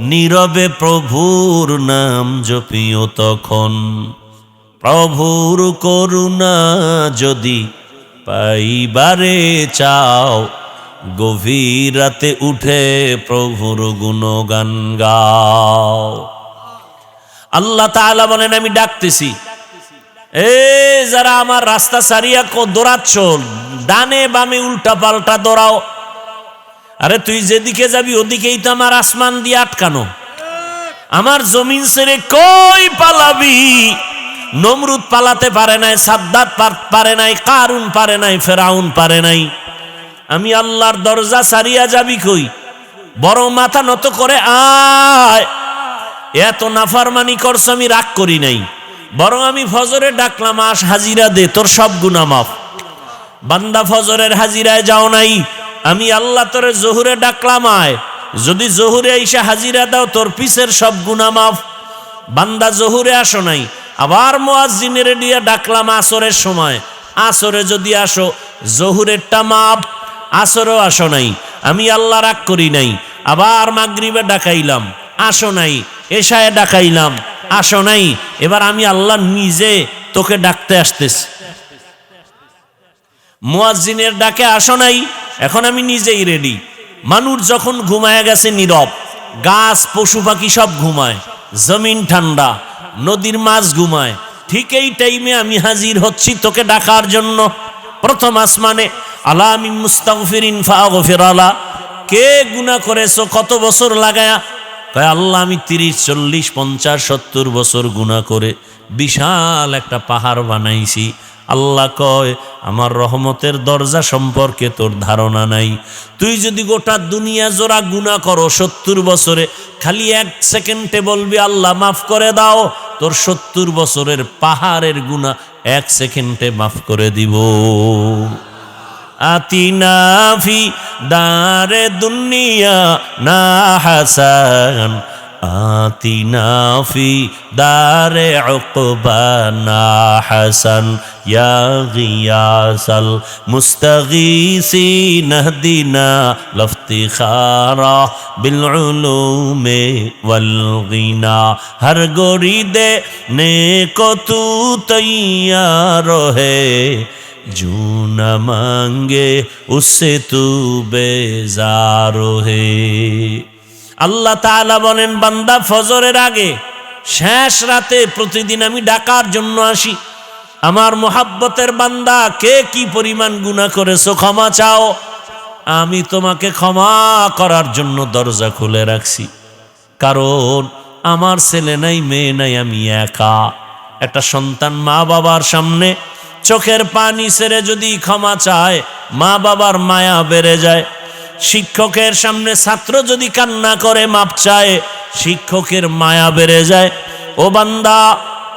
নীরবে প্রভুর নাম জপিও তখন। প্রভুর করুণা যদি পাইবারে চাও, গভীর রাতে উঠে প্রভুর গুণগান গাও। আল্লাহ তাআলা বলেন আমি ডাকতেছি, যারা আমার রাস্তা সারিয়া দৌড়াচ্ছ, ডানে বামে উল্টা পাল্টা দৌড়াও। আরে তুই যেদিকে যাবি ওদিকেই তো আমার আসমান দিয়ে আটকানো, আমার জমিন ছেড়ে কই পালাবি? নমরুদ পালাতে পারে নাই, সাদ্দাত পারে নাই, কারুন পারে নাই, ফেরাউন পারে নাই। আমি আল্লাহর দরজা সারিয়া যাবি কই? বরং মাথা নত করে আয়। এত নাফরমানি করছ, আমি রাগ করি নাই, বরং আমি ফজরে ডাকলাম, আস হাজিরা দে, তোর সব গুনাহ মাফ। বান্দা ফজরের হাজিরায় যাও নাই, আমি আল্লাহ তোরে জোহরে ডাকলাম, আয়। যদি জোহরে আইসা হাজিরা দাও, তোর পিছের সব গুনাহ মাফ। বান্দা জোহরে আসো নাই, আবার মুয়াজ্জিনের দিয়া ডাকলাম আসরের সময়, আসরে যদি আসো, জহুরেরটা মাপ, আসরেও আসো নাই, আমি আল্লাহ রাগ করি নাই। আবার মাগরিবে ডাকাইলাম, আসো নাই, এশায়ে ডাকাইলাম, আসো নাই, এবার আমি আল্লাহ নিজে তোকে ডাকতে আসতেছি। মুয়াজ্জিনের ডাকে আসো নাই, এখন আমি নিজেই রেডি। মানুষ যখন ঘুমায় গেছে নীরব, গাছ পশু পাখি সব ঘুমায়, জমিন ঠান্ডা, নদীর মাছ ঘুমায়, ঠিক এই টাইমে আমি হাজির হচ্ছি তোকে ডাকার জন্য। প্রথম আসমানে, আলা মিন মুস্তাগফিরিন ফাগফির আলা, কে গুনাহ করেছো কত বছর লাগায়া? কয় আল্লাহ আমি 30 40 50 70 বছর গুনাহ করে বিশাল একটা পাহাড় বানাইছি। আল্লাহ কয় আমার রহমতের দরজা সম্পর্কে তোর ধারণা নাই। তুই যদি গোটা দুনিয়া জোড়া গুনাহ করো 70 বছরে, খালি 1 সেকেন্ডে বলবি আল্লাহ মাফ করে দাও, তোর 70 বছরের পাহাড়ের গুনাহ 1 সেকেন্ডে মাফ করে দিব। আতিনা ফি দারে দুনিয়া না হাসান, আতিনা ফি দারে উকবা না হাসান, ইয়া গিয়াসাল মুস্তাগীসিন ইহদিনা লফতিখারা বিল উলুমে ওয়াল গিনা, হর গোরি দে নেকো তু তৈয়ার হে, जो न मांगे उससे तू बेजार है। আল্লাহ তাআলা বলেন বান্দা ফজরের আগে শেষ রাতে প্রতিদিন আমি ডাকার জন্য আসি। আমার মোহাব্বতের বান্দা, কে কি পরিমাণ গুনাহ করেছো ক্ষমা চাও, আমি তোমাকে ক্ষমা করার জন্য দরজা খুলে রাখছি। কারণ আমার ছেলে নাই, মেয়ে নাই, আমি একা। একটা সন্তান মা বাবার সামনে চোখের পানি ছেড়ে যদি ক্ষমা চায়, মা বাবার মায়া বেড়ে যায়। শিক্ষকের সামনে ছাত্র যদি কান্না করে মাপ চায়, শিক্ষকের মায়া বেড়ে যায়। ও বান্দা,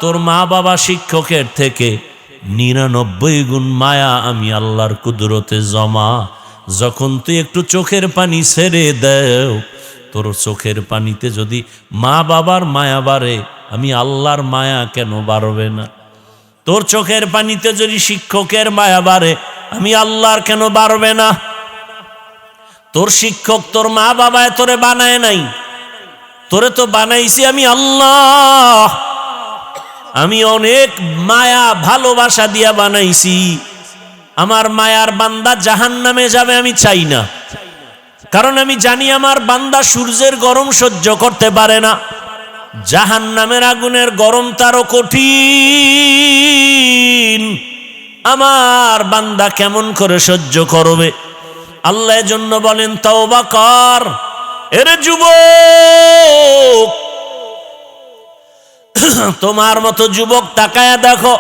তোর মা বাবা শিক্ষকের থেকে 99 গুণ মায়া আমি আল্লাহর কুদরতে জমা। যখন তুই একটু চোখের পানি ছেড়ে দেও, তোর চোখের পানিতে যদি মা বাবার মায়া বাড়ে, আমি আল্লাহর মায়া কেন বাড়বে না? তোর চোখের পানিতে যদি শিক্ষকের মায়া বাড়ে, আমি আল্লাহর কেন বাড়বে না? তোর শিক্ষক তোর মা বাবায় তোরে বানায় নাই, তোরে তো বানাইছি আমি আল্লাহ। আমি অনেক মায়া ভালোবাসা দিয়া বানাইছি। আমার মায়ার বান্দা জাহান্নামে যাবে আমি চাই না, কারণ আমি জানি আমার বান্দা সূর্যের গরম সহ্য করতে পারে না, জাহান্নামের আগুনের গরম তারও কঠিন। আমার বান্দা কেমন করে সহ্য করবে? আল্লাহ জন্য বলেন তওবা কর। এরে যুবক, তোমার মতো যুবক তাকায়া দেখো,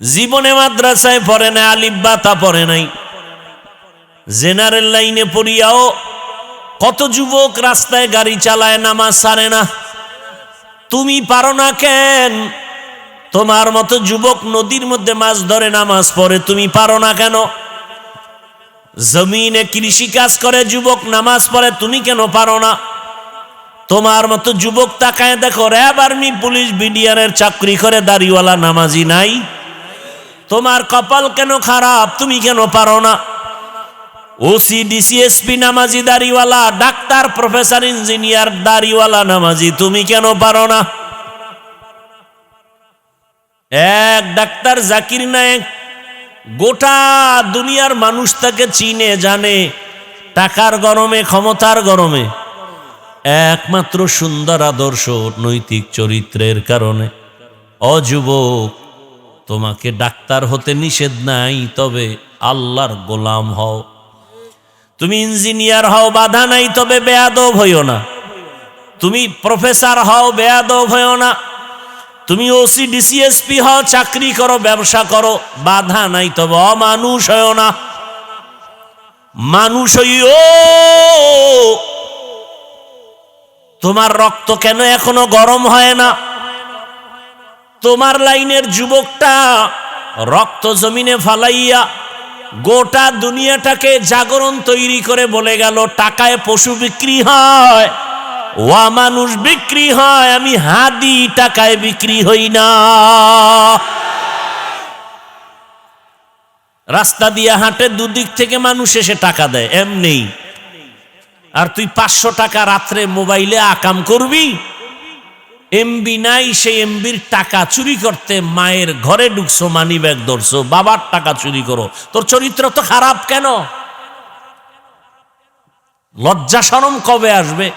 জীবনে মাদ্রাসায় পড়ে না, আলিফ বা তা পড়ে নাই, জেনারেল লাইনে পড়িয়াও কত যুবক রাস্তায় গাড়ি চালায়, নামাজ ছাড়ে না। তুমি পারো না কেন? তোমার মতো যুবক নদীর মধ্যে মাছ ধরে নামাজ পড়ে, তুমি পারো না কেন? জমিনে কৃষি কাজ করে যুবক নামাজ পড়ে, তুমি কেন পারো না? তোমার মতো যুবক তাকায় দেখো, র্যাব, আর্মি, পুলিশ, বিডিআরের চাকরি করে দাড়িওয়ালা নামাজি নাই? তোমার কপাল কেন খারাপ? তুমি কেন পারো না? ওসি, ডিসি, এসপি নামাজি দাড়িওয়ালা, ডাক্তার, প্রফেসর, ইঞ্জিনিয়ার দাড়িওয়ালা নামাজি, তুমি কেন পারো না? এক ডাক্তার জাকির নায়েক, গোটা দুনিয়ার মানুষ তাকে চিনে জানে, টাকার গরমে, ক্ষমতার গরমে, একমাত্র সুন্দর আদর্শ নৈতিক চরিত্রের কারণে। অযুবক, তোমাকে ডাক্তার হতে নিষেধ নাই, তবে আল্লাহর গোলাম হও। তুমি ইঞ্জিনিয়ার হও, বাধা নাই, তবে বেয়াদব হইও না। তুমি প্রফেসর হও, বেয়াদব হইও না। তুমি ওসি, ডিসি, এসপি হও, চাকরি করো, ব্যবসা করো, বাধা নাই, তবে অমানুষ হইও না। মানুষ হইও। তোমার রক্ত কেন এখনো গরম হয় না? তোমার লাইনের যুবকটা রক্ত জমিনে ফালাইয়া গোটা দুনিয়াটাকে জাগরণ তৈরি করে বলে গেল টাকায় পশু বিক্রি হয়। ওয়া মানুষ বিক্রি হয়, আমি হাদি টাকায় বিক্রি হই না। রাস্তা দিয়ে হাঁটে, দুদিক থেকে মানুষ এসে টাকা দেয় এমনি, আর তুই 500 টাকা রাত্রে মোবাইলে আকাম করবি। এমবি নাই, সেই এমবির টাকা চুরি করতে মায়ের ঘরে ঢুকছো, মানি ব্যাগ ধরছো, বাবার টাকা চুরি করো। তোর চরিত্র তো খারাপ কেন? লজ্জা শরম কবে আসবে?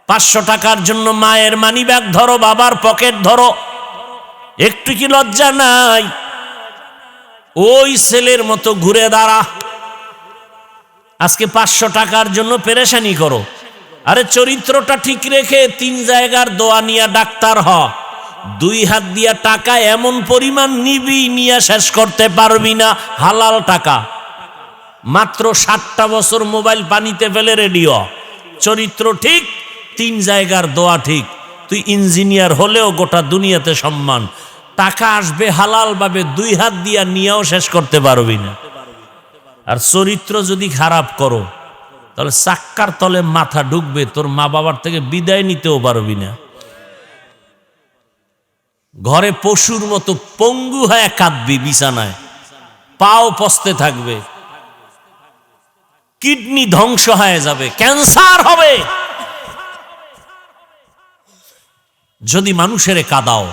500 টাকার জন্য মায়ের মানি ব্যাগ ধরো, বাবার পকেট ধরো, একটু কি লজ্জা নাই? ওই ছেলের মতো ঘুরে দাঁড়া। আজকে 500 টাকার জন্য পেরেশানি করো। আরে চরিত্রটা ঠিক রেখে 3 জায়গার দোয়া নিয়া ডাক্তার হ। 2 হাত দিয়া টাকা এমন পরিমাণ নিবি, নিয়া শেষ করতে পারবি না। হালাল টাকা। মাত্র 60টা বছর মোবাইল পানিতে ফেলে রেডিও। চরিত্র ঠিক, 3 জায়গার দোয়া ঠিক, তুই ইঞ্জিনিয়ার হলেও গোটা দুনিয়াতে সম্মান। টাকা আসবে হালাল ভাবে, 2 হাত দিয়া নিয়েও শেষ করতে পারবি না। আর চরিত্র যদি খারাপ করো, তাহলে চাক্কার তলে মাথা ঢুকবে, তোর মা বাবার থেকে বিদায় নিতেও পারবি না। ঘরে পশুর মতো পঙ্গু হয়ে কাঁদবি, বিছানায় পাও পচতে থাকবে, কিডনি ধ্বংস হয়ে যাবে, ক্যান্সার হবে। যদি মানুষের কাঁদাও,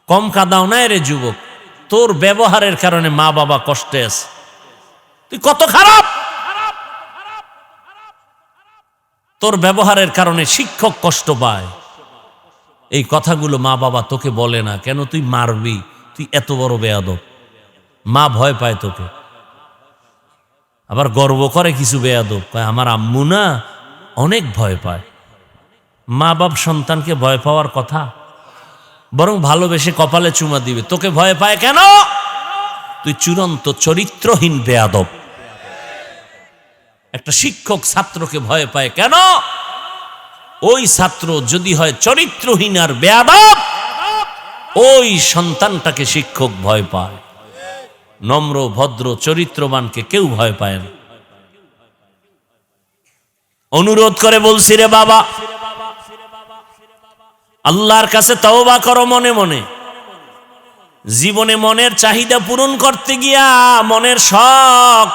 কম কাঁদাও না রে যুবক, তোর ব্যবহারের কারণে মা বাবা কষ্টে আছে। তুই কত খারাপ! তোর ব্যবহারের কারণে শিক্ষক কষ্ট পায়। এই কথাগুলো মা বাবা তোকে বলে না কেন? তুই মারবি, তুই এত বড় বেয়াদব। মা ভয় পায় তোকে, আবার গর্ব করে কিছু বেয়াদব, কয় আমার আম্মু না অনেক ভয় পায়। মা বাপ সন্তানকে ভয় পাওয়ার কথা, বরং ভালোবেসে কপালে চুমা দিবে। তোকে ভয় পায় কেন? তুই চূড়ান্ত চরিত্রহীন বেয়াদব। একটা শিক্ষক ছাত্রকে ভয় পায় কেন? ওই ছাত্র যদি হয় চরিত্রহীন আর বেয়াদব, ওই সন্তানটাকে শিক্ষক ভয় পায়। নম্র ভদ্র চরিত্রবানকে কেউ ভয় পায় না। অনুরোধ করে বলছি রে বাবা, আল্লাহর কাছে তওবা করো মনে মনে। জীবনে মনের চাহিদা পূরণ করতে গিয়া, মনের শখ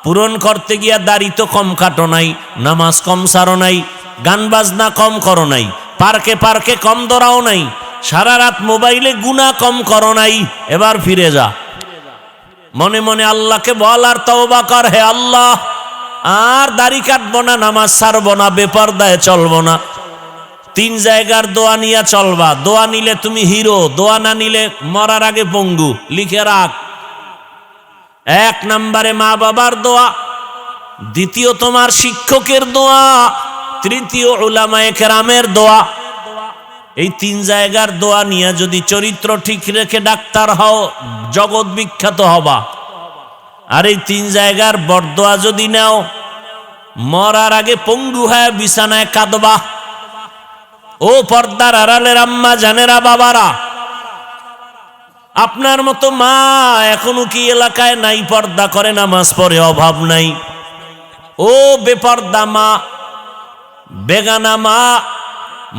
পূরণ করতে গিয়া দাড়ি তো কম কাটো নাই, নামাজ কম সারো নাই, গান বাজনা কম করো নাই, পার্কে পার্কে কম দৌড়াও নাই, সারা রাত মোবাইলে গুনাহ কম করো নাই। এবার ফিরে যা, মনে মনে আল্লাহকে বল আর তওবা কর, হে আল্লাহ আর দাড়ি কাটবো না, নামাজ ছাড়বো না, বেপরদায় চলবো না। 3 জায়গার দোয়া নিয়ে চলবা। দোয়া নিলে তুমি হিরো, দোয়া না নিলে মরার আগে পঙ্গু। লিখে রাখ, 1 নম্বরে মা বাবার দোয়া, 2 তোমার শিক্ষকের দোয়া, 3 উলামায়ে কেরামের দোয়া। এই 3 জায়গার দোয়া নিয়ে যদি চরিত্র ঠিক রেখে ডাক্তার হও, জগৎ বিখ্যাত হবা। আর এই 3 জায়গার বরদোয়া যদি নাও, মরার আগে পঙ্গু হয়ে বিছানায় কাঁদবা। ও পর্দার আড়ালের আম্মা জানেরা, বাবারা, আপনার মতো মা এখনো কি এলাকায় নাই? পর্দা করে নামাজ পড়ে, অভাব নাই। ও বেপর্দা মা, বেগানা মা,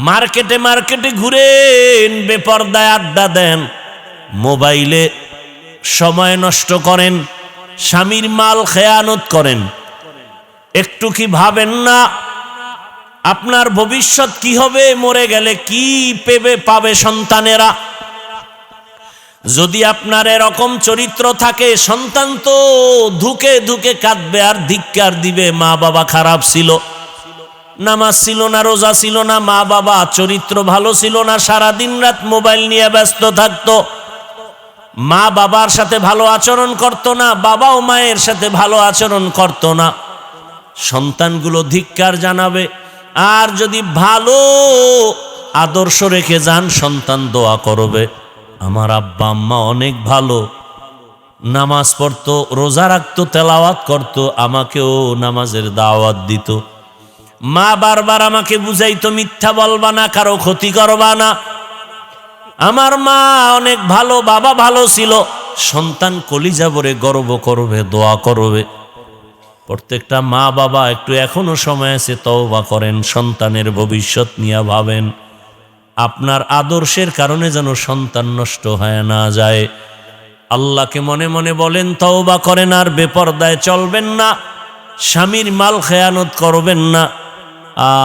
মার্কেটে মার্কেটে ঘুরেন, বেপর্দায় আড্ডা দেন, মোবাইলে সময় নষ্ট করেন, স্বামীর মাল খেয়ানত করেন। একটু কি ভাবেন না আপনার ভবিষ্যৎ কি হবে? মরে গেলে কি পাবে সন্তানেরা? যদি আপনার এরকম চরিত্র থাকে, সন্তান তো ধুকে ধুকে কাঁদবে আর ধিক্কার দিবে। মা বাবা খারাপ ছিল, নামাজ ছিল না, রোজা ছিল না, মা বাবা চরিত্র ভালো ছিল না, সারা দিন রাত মোবাইল নিয়ে ব্যস্ত থাকতো, মা বাবার সাথে ভালো আচরণ করত না, বাবাও মায়ের সাথে ভালো আচরণ করত না। সন্তানগুলো ধিক্কার জানাবে। আর যদি ভালো আদর্শ রেখে যান, সন্তান দোয়া করবে, আমার আব্বা আম্মা অনেক ভালো, নামাজ পড়তো, রোজা রাখতো, তেলাওয়াত করতো, আমাকেও নামাজের দাওয়াত দিত। মা বারবার আমাকে বুঝাইতো, মিথ্যা বলবা না, কারো ক্ষতি করবা না। আমার মা অনেক ভালো, বাবা ভালো ছিল। সন্তান কলিজা ভরে গর্ব করবে, দোয়া করবে। প্রত্যেকটা মা বাবা একটু এখনো সময় আছে, তওবা করেন, সন্তানের ভবিষ্যৎ নিয়ে ভাবেন। আপনার আদর্শের কারণে যেন সন্তান নষ্ট হয়ে না যায়। আল্লাহকে মনে মনে বলেন, তওবা করেন, আর বেপরদায় চলবেন না, স্বামীর মাল খেয়ানত করবেন না,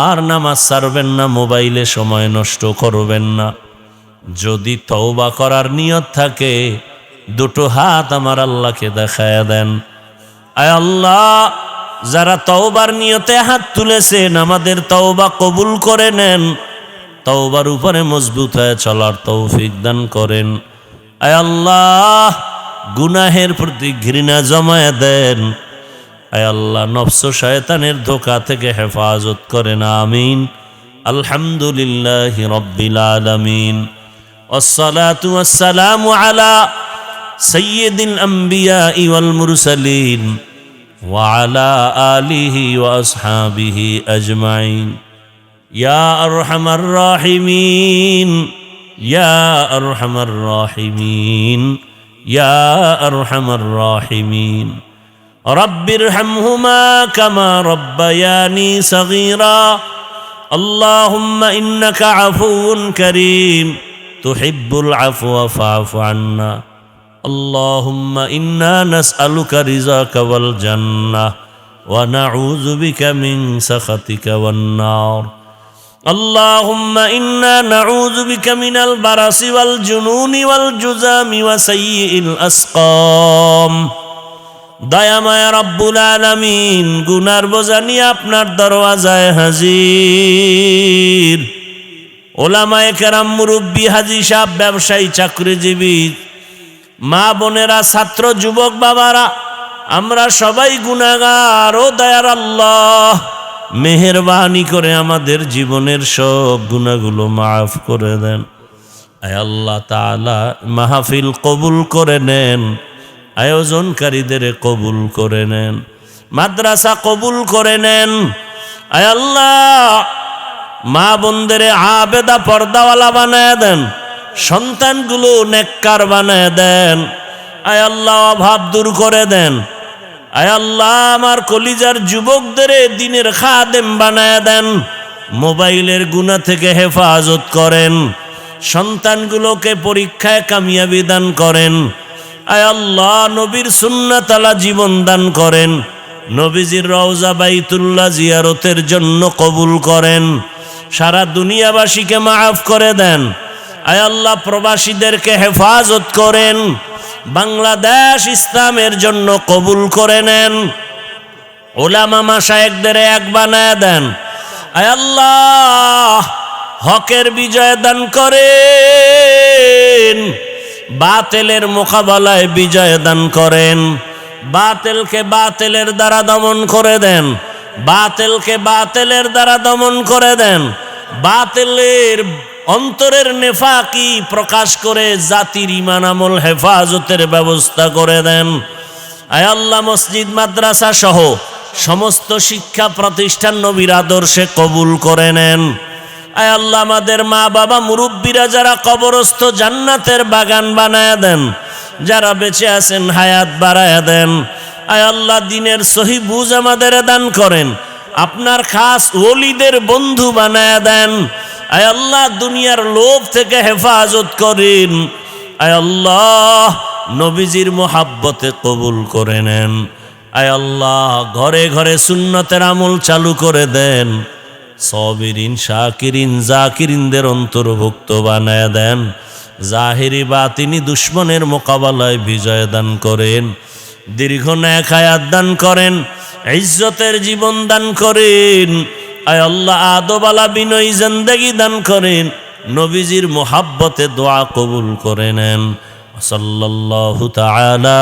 আর নামাজ ছাড়বেন না, মোবাইলে সময় নষ্ট করবেন না। যদি তওবা করার নিয়ত থাকে, দুটো হাত আমার আল্লাহকে দেখায়া দেন। আয় আল্লাহ, যারা তওবার নিয়তে হাত তুলেছেন, আমাদের তওবা কবুল করে নেন, তওবার উপরে মজবুত হয়ে চলার তৌফিক দান করেন। আয় আল্লাহ, গুনাহের প্রতি ঘৃণা জমায়ে দেন। আয় আল্লাহ, নফস শয়তানের ধোঁকা থেকে হেফাজত করেন। আমিন। আলহামদুলিল্লাহি রাব্বিল আলামিন। ওয়াসসালাতু ওয়াসসালামু আলা সাইয়্যিদিল আমবিয়াই ওয়াল মুরসালিন ওয়া আলা আলিহি ওয়া আসহাবিহি আজমাইন। ইয়া আরহামার রাহিমিন, ইয়া আরহামার রাহিমিন, ইয়া আরহামার রাহিমিন। রব্বিরহামহুমা কামা রব্বায়ানি সগীরা। আল্লাহুম্মা ইন্নাকা আফুউন কারীম তুহিব্বুল আফওয়া ফা'ফু আন্না। আল্লাহুম্মা ইন্না নাসআলুকা রিযাকা ওয়াল জান্নাহ ওয়া নাউযু বিকা মিন সাখাতিকা ওয়ান নার। আল্লাহুম্মা ইন্না নাউযু বিকা মিনাল বারাসি ওয়াল জুনুনি ওয়াল জুযামি ওয়া সাইয়্যিল আসকাম। দয়াময় রব্বুল আলামিন, গুনার বোঝা নিয়ে আপনার দরওয়াজায় হাজির। ওলামায়ে কেরাম, মুরব্বী, হাজী সাহেব, ব্যবসায়ী, চাকরিজীবী, মা বোনেরা, ছাত্র, যুবক, বাবারা, আমরা সবাই গুনাহগার। ও দয়ার আল্লাহ, মেহেরবানি করে আমাদের জীবনের সব গুনাহগুলো মাফ করে দেন। আয় আল্লাহ তাআলা, মাহফিল কবুল করে নেন, আয়োজনকারীদের কবুল করে নেন, মাদ্রাসা কবুল করে নেন। আয় আল্লাহ, মা বোনদের আবেদা পর্দাওয়ালা বানায় দেন, সন্তানগুলো নেককার বানায় দেন। আয় আল্লাহ, অভাব দূর করে দেন। আয় আল্লাহ, আমার কলিজার যুবকদের দ্বীনের খাদেম বানায় দেন, মোবাইলের গুনাহ থেকে হেফাজত করেন, সন্তানগুলোকে পরীক্ষায় কামিয়াবি দান করেন। আয় আল্লাহ, নবীর সুন্নাত আলা জীবন দান করেন, নবীজির রওজা বাইতুল্লাহ জিয়ারতের জন্য কবুল করেন। সারা দুনিয়াবাসীকে মাফ করে দেন। আয় আল্লাহ, প্রবাসীদেরকে হেফাজত করেন, বাংলাদেশ ইসলামের জন্য কবুল করে নেন। ওলামা মাশায়েখদের এক বানায় দেন। আয় আল্লাহ, হকের বিজয় দান করেন, বাতিলের মোকাবেলায় বিজয় দান করেন, বাতিলকে বাতিলের দ্বারা দমন করে দেন, বাতিলকে বাতিলের দ্বারা দমন করে দেন, বাতিলের অন্তরের নেফাকি প্রকাশ করে জাতির ঈমান আমল হেফাজতের ব্যবস্থা করে দেন। আয় আল্লাহ, মসজিদ মাদ্রাসা সহ সমস্ত শিক্ষা প্রতিষ্ঠান নবীর আদর্শে কবুল করে নেন। আয় আল্লাহ, আমাদের মা বাবা মুরব্বীরা যারা কবরস্থ, জান্নাতের বাগান বানায় দেন, যারা বেঁচে আছেন হায়াত বাড়ায় দেন। আয় আল্লাহ, দ্বীনের সহি বুঝ আমাদের দান করেন, আপনার খাস ওলিদের বন্ধু বানায় দেন। আয় আল্লাহ, দুনিয়ার লোভ থেকে হেফাজত করেন। আয় আল্লাহ, নবীজির মোহাব্বতে কবুল করে নেন। আয় আল্লাহ, ঘরে ঘরে সুন্নতের আমল চালু করে দেন, সাবিরিন, শাকিরিন, জাকিরিনদের অন্তর্ভুক্ত বানায় দেন। জাহিরি বাতিনি দুশ্মনের মোকাবেলায় বিজয় দান করেন, দীর্ঘ নেক হায়াত দান করেন, ইজ্জতের জীবন দান করেন। আয় আল্লাহ, আদবালা বিনয়ী জিন্দেগি দান করেন, নবীজির মোহাব্বতে দোয়া কবুল করে নেন। সাল্লাল্লাহু তাআলা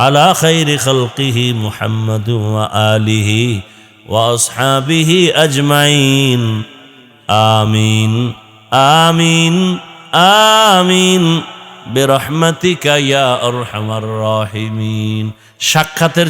আলা খাইরি খালকিহি মুহাম্মাদ ওয়া আলিহি ওয়া আসহাবিহি আজমাইন। আমিন আমিন আমিন বিরহমাতিকা ইয়া আরহামার রাহিমিন। সাক্ষাতের জন্য